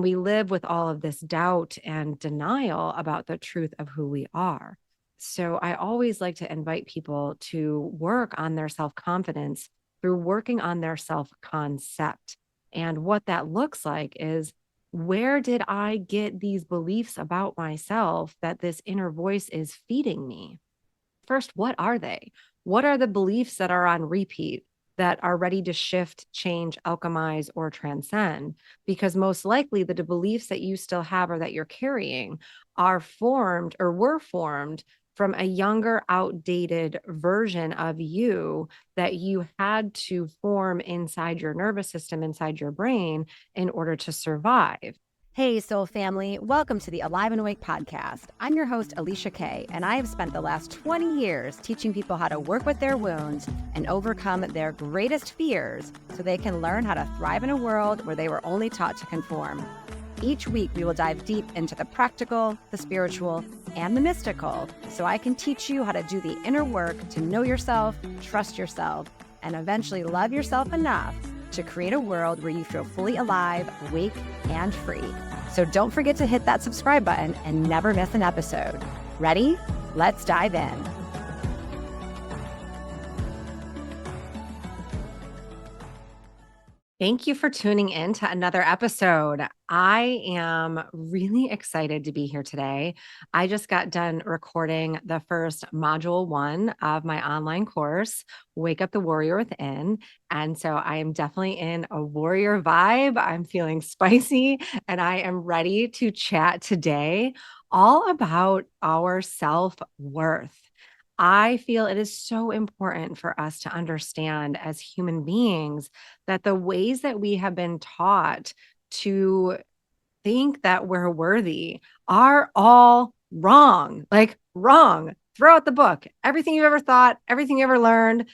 We live with all of this doubt and denial about the truth of who we are. So I always like to invite people to work on their self confidence through working on their self concept. And what that looks like is, where did I get these beliefs about myself that this inner voice is feeding me? First, what are they? What are the beliefs that are on repeat that are ready to shift, change, alchemize, or transcend? Because most likely the beliefs that you still have or that you're carrying are formed or were formed from a younger, outdated version of you that you had to form inside your nervous system, inside your brain, in order to survive. Hey, soul family, welcome to the Alive and Awake podcast. I'm your host, Alicia Kay, and I have spent the last 20 years teaching people how to work with their wounds and overcome their greatest fears so they can learn how to thrive in a world where they were only taught to conform. Each week, we will dive deep into the practical, the spiritual, and the mystical so I can teach you how to do the inner work to know yourself, trust yourself, and eventually love yourself enough to create a world where you feel fully alive, awake, and free. So don't forget to hit that subscribe button and never miss an episode. Ready? Let's dive in. Thank you for tuning in to another episode. I am really excited to be here today. I just got done recording the first module 1 of my online course, Wake Up the Warrior Within. And so I am definitely in a warrior vibe. I'm feeling spicy and I am ready to chat today all about our self-worth. I feel it is so important for us to understand as human beings that the ways that we have been taught to think that we're worthy are all wrong, like wrong. Throw out the book. Everything you ever thought, everything you ever learned,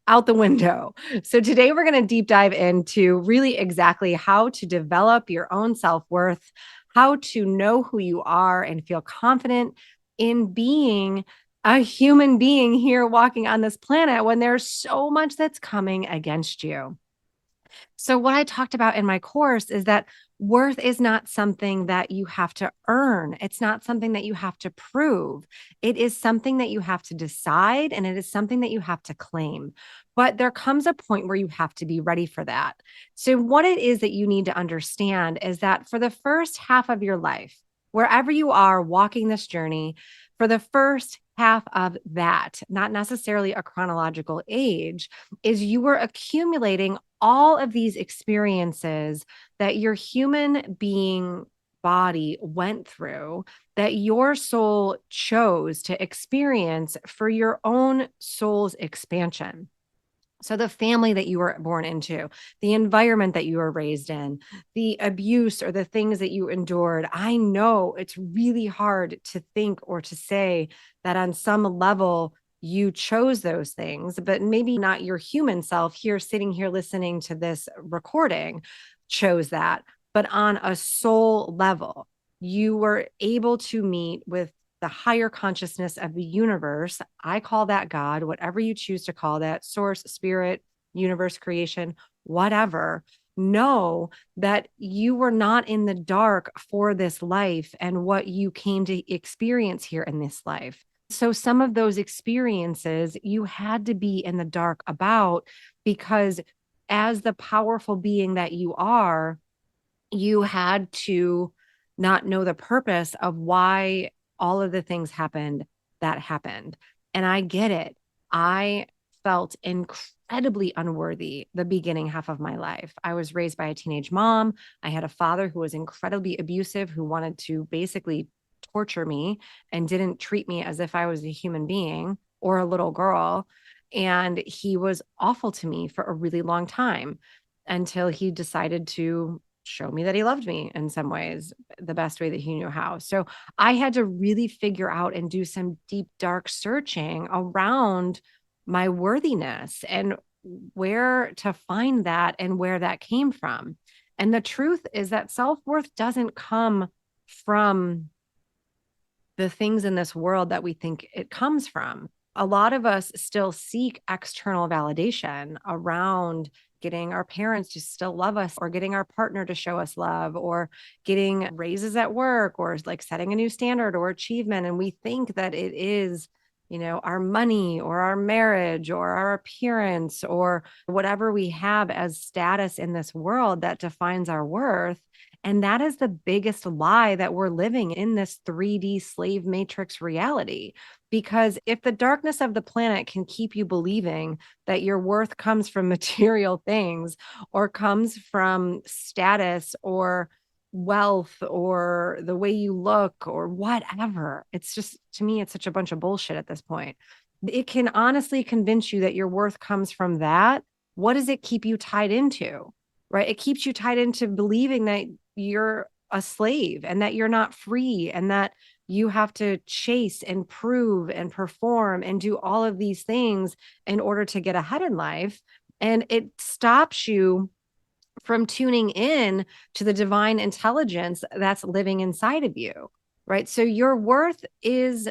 out the window. So today we're going to deep dive into really exactly how to develop your own self-worth, how to know who you are and feel confident in being a human being here walking on this planet when there's so much that's coming against you. So, what I talked about in my course is that worth is not something that you have to earn. It's not something that you have to prove. It is something that you have to decide and it is something that you have to claim. But there comes a point where you have to be ready for that. So, what it is that you need to understand is that for the first half of your life, wherever you are walking this journey, for the first half of that, not necessarily a chronological age, is you were accumulating all of these experiences that your human being body went through, that your soul chose to experience for your own soul's expansion. So, the family that you were born into, the environment that you were raised in, the abuse or the things that you endured. I know it's really hard to think or to say that on some level you chose those things, but maybe not your human self here sitting here listening to this recording chose that. But on a soul level, you were able to meet with the higher consciousness of the universe. I call that God, whatever you choose to call that, source, spirit, universe, creation, whatever. Know that you were not in the dark for this life and what you came to experience here in this life. So, some of those experiences you had to be in the dark about because, as the powerful being that you are, you had to not know the purpose of why all of the things happened that happened. And I get it. I felt incredibly unworthy the beginning half of my life. I was raised by a teenage mom. I had a father who was incredibly abusive, who wanted to basically torture me and didn't treat me as if I was a human being or a little girl. And he was awful to me for a really long time until he decided to show me that he loved me in some ways, the best way that he knew how. So I had to really figure out and do some deep, dark searching around my worthiness and where to find that and where that came from. And the truth is that self-worth doesn't come from the things in this world that we think it comes from. A lot of us still seek external validation around getting our parents to still love us, or getting our partner to show us love, or getting raises at work, or like setting a new standard or achievement. And we think that it is, our money or our marriage or our appearance or whatever we have as status in this world that defines our worth. And that is the biggest lie, that we're living in this 3D slave matrix reality. Because if the darkness of the planet can keep you believing that your worth comes from material things, or comes from status or wealth or the way you look or whatever, it's just, to me, it's such a bunch of bullshit at this point. It can honestly convince you that your worth comes from that. What does it keep you tied into? Right? It keeps you tied into believing that you're a slave and that you're not free, and that you have to chase and prove and perform and do all of these things in order to get ahead in life. And it stops you from tuning in to the divine intelligence that's living inside of you, right? So your worth is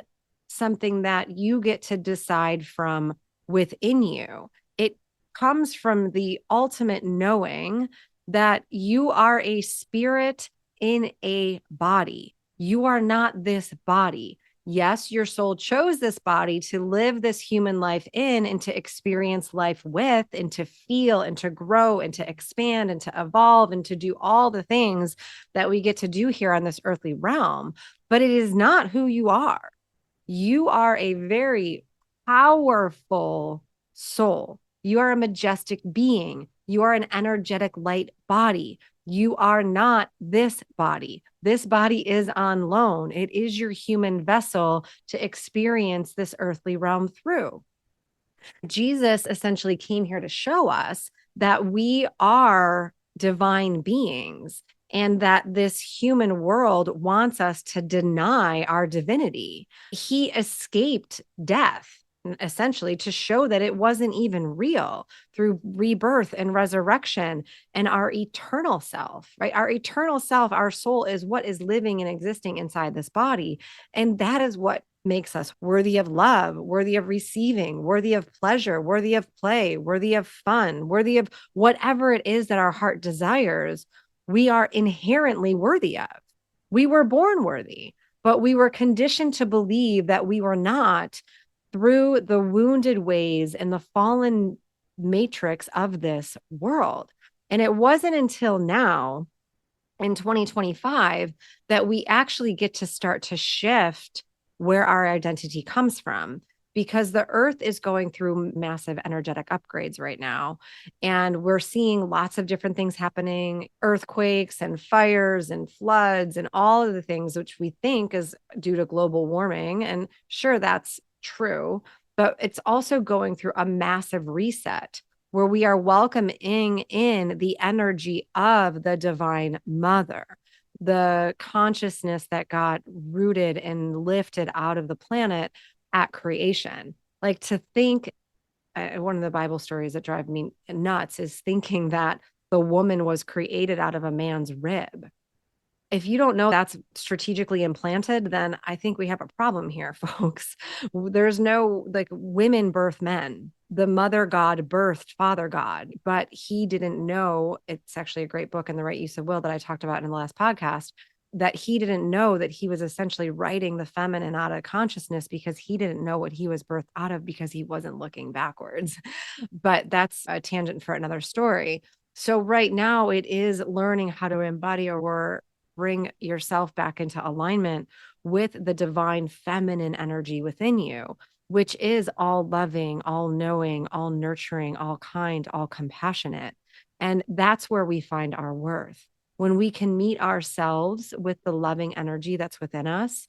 something that you get to decide from within you. It comes from the ultimate knowing that you are a spirit in a body. You are not this body. Yes, your soul chose this body to live this human life in, and to experience life with, and to feel and to grow and to expand and to evolve and to do all the things that we get to do here on this earthly realm. But it is not who you are. You are a very powerful soul. You are a majestic being. You are an energetic light body. You are not this body. This body is on loan. It is your human vessel to experience this earthly realm through. Jesus essentially came here to show us that we are divine beings, and that this human world wants us to deny our divinity. He escaped death, essentially, to show that it wasn't even real, through rebirth and resurrection and our eternal self, right? Our eternal self, our soul, is what is living and existing inside this body. And that is what makes us worthy of love, worthy of receiving, worthy of pleasure, worthy of play, worthy of fun, worthy of whatever it is that our heart desires. We are inherently worthy of. We were born worthy, but we were conditioned to believe that we were not, through the wounded ways and the fallen matrix of this world. And it wasn't until now, in 2025, that we actually get to start to shift where our identity comes from, because the earth is going through massive energetic upgrades right now. And we're seeing lots of different things happening, earthquakes and fires and floods and all of the things which we think is due to global warming. And sure, that's true, but it's also going through a massive reset, where we are welcoming in the energy of the divine mother, the consciousness that got rooted and lifted out of the planet at creation. Like, to think, one of the Bible stories that drive me nuts is thinking that the woman was created out of a man's rib. If you don't know that's strategically implanted, then I think we have a problem here, folks. There's no, like, women birth men. The mother God birthed father God, but he didn't know. It's actually a great book in The Right Use of Will that I talked about in the last podcast, that he didn't know that he was essentially writing the feminine out of consciousness, because he didn't know what he was birthed out of, because he wasn't looking backwards. But that's a tangent for another story. So right now it is learning how to embody or bring yourself back into alignment with the divine feminine energy within you, which is all loving, all knowing, all nurturing, all kind, all compassionate. And that's where we find our worth. When we can meet ourselves with the loving energy that's within us,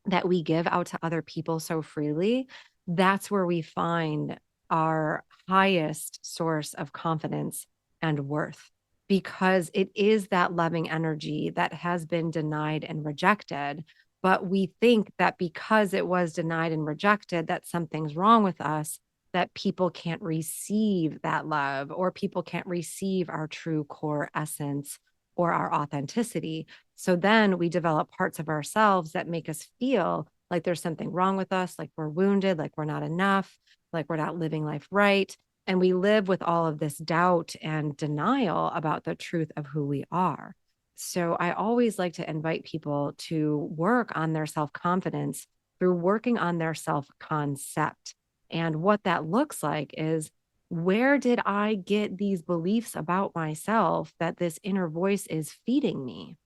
that we give out to other people so freely, that's where we find our highest source of confidence and worth, because it is that loving energy that has been denied and rejected. But we think that because it was denied and rejected, that something's wrong with us, that people can't receive that love, or people can't receive our true core essence or our authenticity. So then we develop parts of ourselves that make us feel like there's something wrong with us, like we're wounded, like we're not enough, like we're not living life right. And we live with all of this doubt and denial about the truth of who we are. So I always like to invite people to work on their self confidence through working on their self concept. And what that looks like is, where did I get these beliefs about myself that this inner voice is feeding me?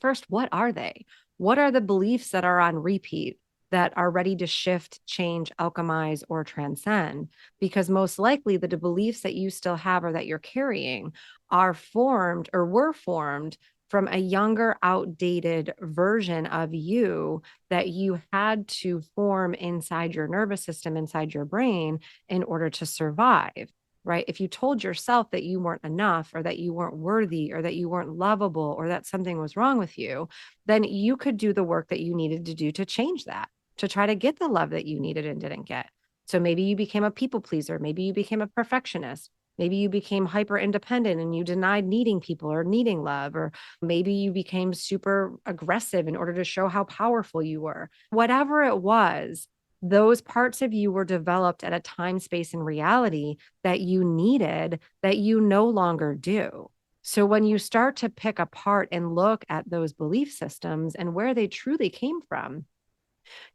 First, what are they? What are the beliefs that are on repeat that are ready to shift, change, alchemize, or transcend? Because most likely the beliefs that you still have or that you're carrying are formed or were formed from a younger, outdated version of you that you had to form inside your nervous system, inside your brain in order to survive. Right? If you told yourself that you weren't enough or that you weren't worthy or that you weren't lovable or that something was wrong with you, then you could do the work that you needed to do to change that, to try to get the love that you needed and didn't get. So maybe you became a people pleaser. Maybe you became a perfectionist. Maybe you became hyper independent and you denied needing people or needing love. Or maybe you became super aggressive in order to show how powerful you were. Whatever it was, those parts of you were developed at a time, space, and reality that you needed that you no longer do. So when you start to pick apart and look at those belief systems and where they truly came from,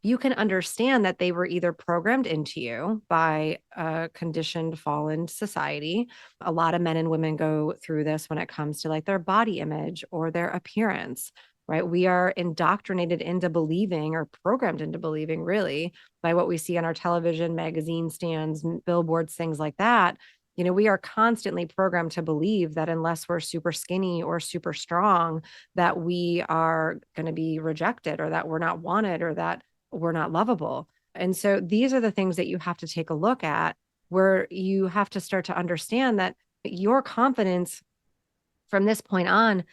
you can understand that they were either programmed into you by a conditioned, fallen society. A lot of men and women go through this when it comes to like their body image or their appearance, right? We are indoctrinated into believing or programmed into believing, really, by what we see on our television, magazine stands, billboards, things like that. We are constantly programmed to believe that unless we're super skinny or super strong, that we are going to be rejected or that we're not wanted or that we're not lovable. And so these are the things that you have to take a look at, where you have to start to understand that your confidence from this point on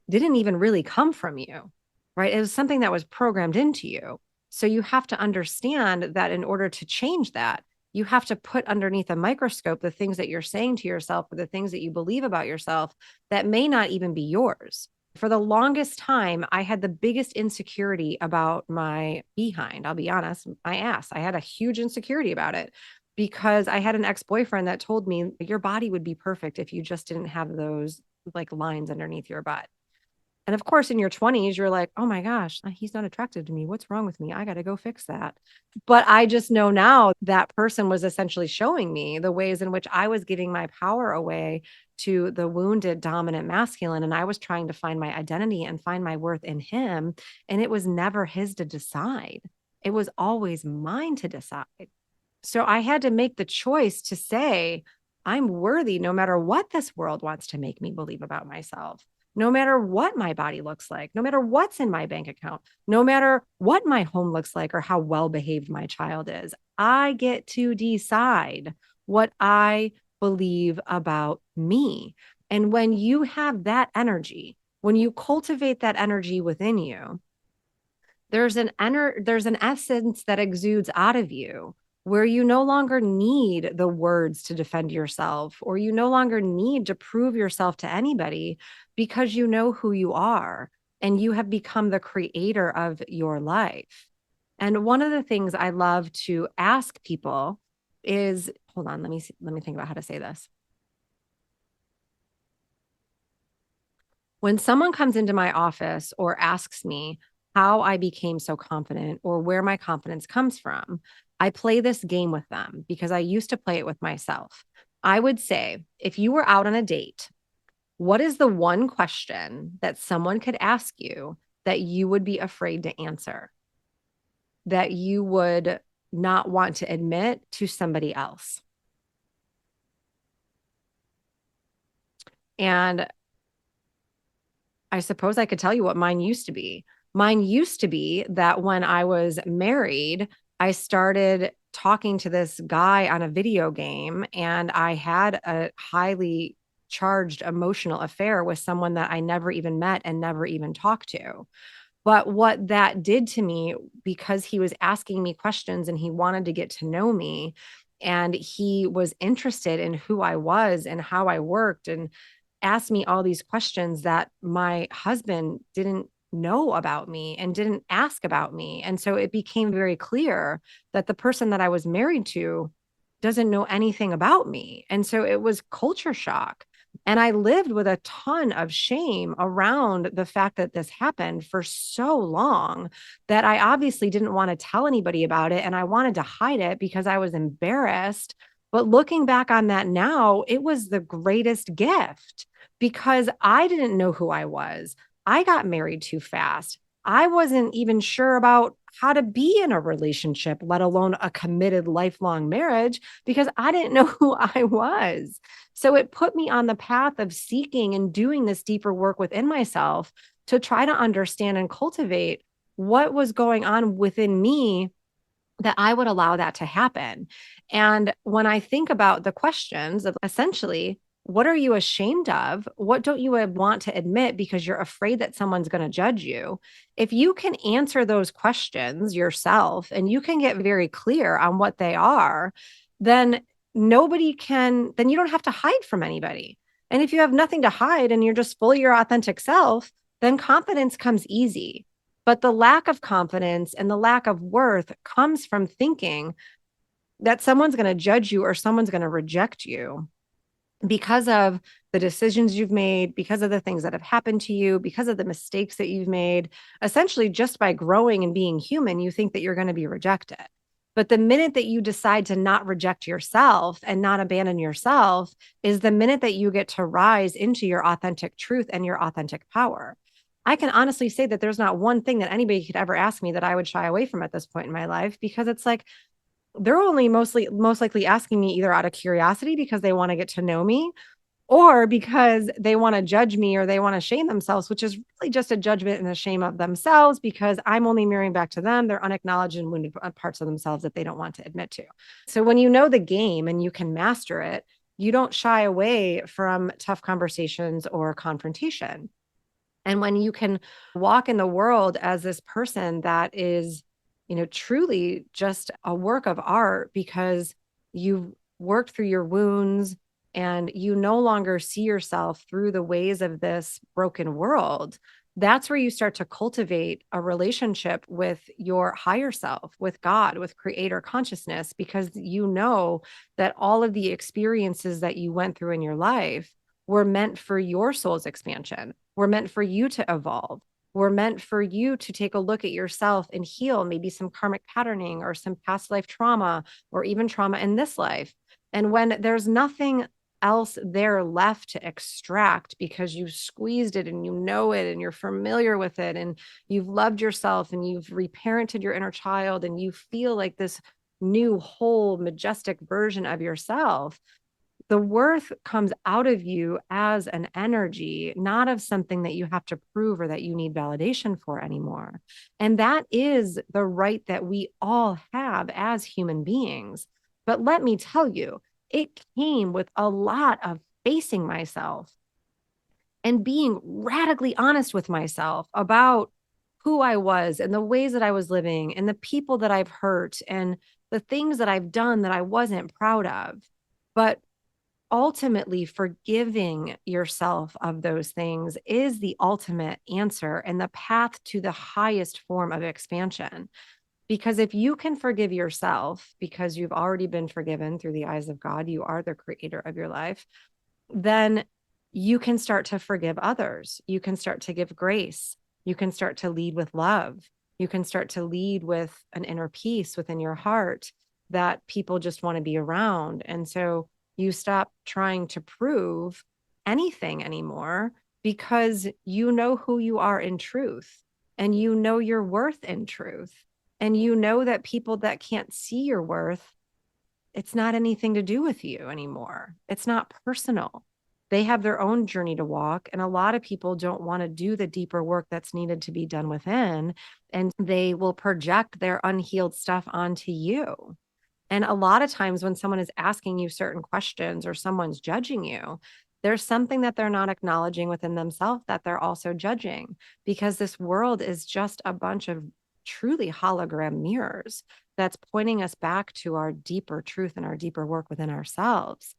didn't even really come from you, right? It was something that was programmed into you. So you have to understand that in order to change that, you have to put underneath a microscope the things that you're saying to yourself or the things that you believe about yourself that may not even be yours. For the longest time, I had the biggest insecurity about my behind. I'll be honest, my ass. I had a huge insecurity about it because I had an ex boyfriend that told me your body would be perfect if you just didn't have those like lines underneath your butt. And of course, in your 20s, you're like, oh my gosh, he's not attracted to me. What's wrong with me? I got to go fix that. But I just know now that person was essentially showing me the ways in which I was giving my power away to the wounded, dominant masculine. And I was trying to find my identity and find my worth in him. And it was never his to decide, it was always mine to decide. So I had to make the choice to say, I'm worthy no matter what this world wants to make me believe about myself, no matter what my body looks like, no matter what's in my bank account, no matter what my home looks like or how well behaved my child is. I get to decide what I believe about me. And when you have that energy, when you cultivate that energy within you, there's an essence that exudes out of you where you no longer need the words to defend yourself, or you no longer need to prove yourself to anybody, because you know who you are and you have become the creator of your life. And one of the things I love to ask people is, hold on, let me think about how to say this. When someone comes into my office or asks me how I became so confident or where my confidence comes from, I play this game with them because I used to play it with myself. I would say, if you were out on a date, what is the one question that someone could ask you that you would be afraid to answer, that you would not want to admit to somebody else? And I suppose I could tell you what mine used to be. Mine used to be that when I was married, I started talking to this guy on a video game, and I had a highly charged emotional affair with someone that I never even met and never even talked to. But what that did to me, because he was asking me questions and he wanted to get to know me, and he was interested in who I was and how I worked, and asked me all these questions that my husband didn't know about me and didn't ask about me. And so it became very clear that the person that I was married to doesn't know anything about me. And so it was culture shock. And I lived with a ton of shame around the fact that this happened for so long that I obviously didn't want to tell anybody about it. And I wanted to hide it because I was embarrassed. But looking back on that now, it was the greatest gift because I didn't know who I was. I got married too fast. I wasn't even sure about how to be in a relationship, let alone a committed lifelong marriage, because I didn't know who I was. So it put me on the path of seeking and doing this deeper work within myself to try to understand and cultivate what was going on within me that I would allow that to happen. And when I think about the questions of essentially, what are you ashamed of? What don't you want to admit because you're afraid that someone's going to judge you? If you can answer those questions yourself and you can get very clear on what they are, then then you don't have to hide from anybody. And if you have nothing to hide and you're just fully your authentic self, then confidence comes easy. But the lack of confidence and the lack of worth comes from thinking that someone's going to judge you or someone's going to reject you because of the decisions you've made, because of the things that have happened to you, because of the mistakes that you've made. Essentially, just by growing and being human, you think that you're going to be rejected. But the minute that you decide to not reject yourself and not abandon yourself is the minute that you get to rise into your authentic truth and your authentic power. I can honestly say that there's not one thing that anybody could ever ask me that I would shy away from at this point in my life, because it's like they're only most likely asking me either out of curiosity because they want to get to know me, or because they want to judge me or they want to shame themselves, which is really just a judgment and a shame of themselves because I'm only mirroring back to them their unacknowledged and wounded parts of themselves that they don't want to admit to. So when you know the game and you can master it, you don't shy away from tough conversations or confrontation. And when you can walk in the world as this person that is, truly just a work of art because you've worked through your wounds and you no longer see yourself through the ways of this broken world, that's where you start to cultivate a relationship with your higher self, with God, with creator consciousness, because you know that all of the experiences that you went through in your life were meant for your soul's expansion, were meant for you to evolve, were meant for you to take a look at yourself and heal maybe some karmic patterning or some past life trauma or even trauma in this life. And when there's nothing else there left to extract because you squeezed it and you know it and you're familiar with it and you've loved yourself and you've reparented your inner child and you feel like this new whole majestic version of yourself, the worth comes out of you as an energy, not of something that you have to prove or that you need validation for anymore. And that is the right that we all have as human beings. But let me tell you, it came with a lot of facing myself and being radically honest with myself about who I was and the ways that I was living and the people that I've hurt and the things that I've done that I wasn't proud of. But ultimately, forgiving yourself of those things is the ultimate answer and the path to the highest form of expansion. Because if you can forgive yourself because you've already been forgiven through the eyes of God, you are the creator of your life, then you can start to forgive others. You can start to give grace. You can start to lead with love. You can start to lead with an inner peace within your heart that people just want to be around. And so you stop trying to prove anything anymore because you know who you are in truth and you know your worth in truth. And you know that people that can't see your worth, it's not anything to do with you anymore. It's not personal. They have their own journey to walk. And a lot of people don't want to do the deeper work that's needed to be done within. And they will project their unhealed stuff onto you. And a lot of times when someone is asking you certain questions or someone's judging you, there's something that they're not acknowledging within themselves that they're also judging, because this world is just a bunch of truly hologram mirrors that's pointing us back to our deeper truth and our deeper work within ourselves.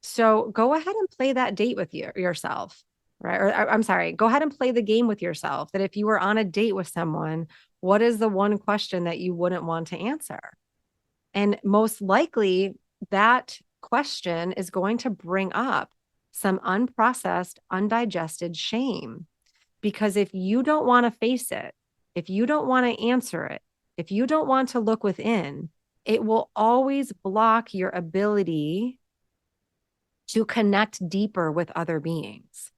So go ahead and play that date with yourself, right? Or I'm sorry, go ahead and play the game with yourself that if you were on a date with someone, what is the one question that you wouldn't want to answer? And most likely that question is going to bring up some unprocessed, undigested shame. Because if you don't want to face it, if you don't want to answer it, if you don't want to look within, it will always block your ability to connect deeper with other beings,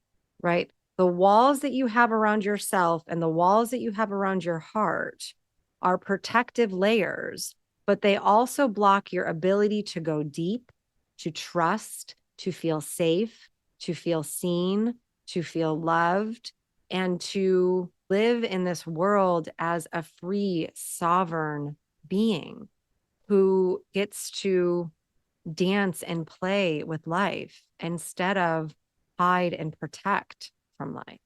right? The walls that you have around yourself and the walls that you have around your heart are protective layers, but they also block your ability to go deep, to trust, to feel safe, to feel seen, to feel loved, and to live in this world as a free, sovereign being who gets to dance and play with life instead of hide and protect from life.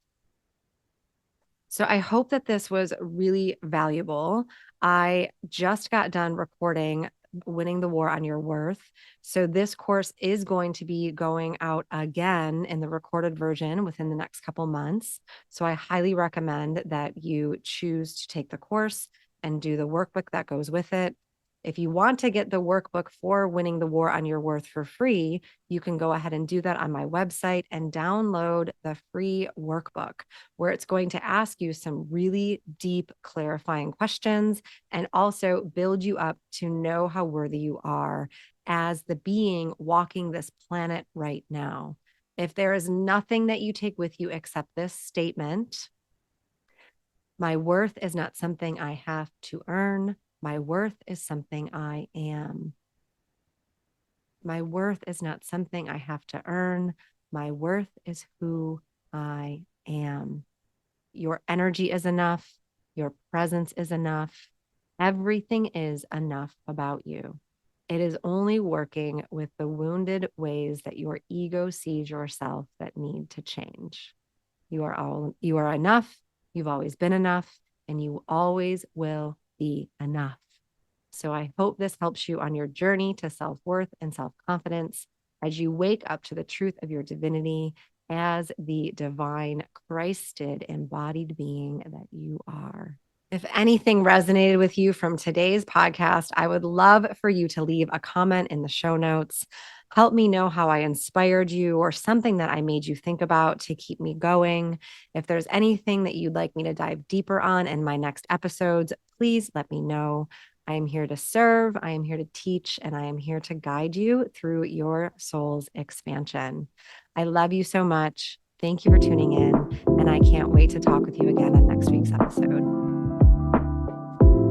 So I hope that this was really valuable. I just got done recording Winning the War on Your Worth. So this course is going to be going out again in the recorded version within the next couple months. So I highly recommend that you choose to take the course and do the workbook that goes with it. If you want to get the workbook for Winning the War on Your Worth for free, you can go ahead and do that on my website and download the free workbook, where it's going to ask you some really deep, clarifying questions and also build you up to know how worthy you are as the being walking this planet right now. If there is nothing that you take with you except this statement, my worth is not something I have to earn. My worth is something I am. My worth is not something I have to earn. My worth is who I am. Your energy is enough. Your presence is enough. Everything is enough about you. It is only working with the wounded ways that your ego sees yourself that need to change. You are enough. You've always been enough, and you always will be enough. So I hope this helps you on your journey to self-worth and self-confidence as you wake up to the truth of your divinity as the divine Christed embodied being that you are. If anything resonated with you from today's podcast, I would love for you to leave a comment in the show notes. Help me know how I inspired you or something that I made you think about to keep me going. If there's anything that you'd like me to dive deeper on in my next episodes, please let me know. I am here to serve, I am here to teach, and I am here to guide you through your soul's expansion. I love you so much. Thank you for tuning in, and I can't wait to talk with you again on next week's episode.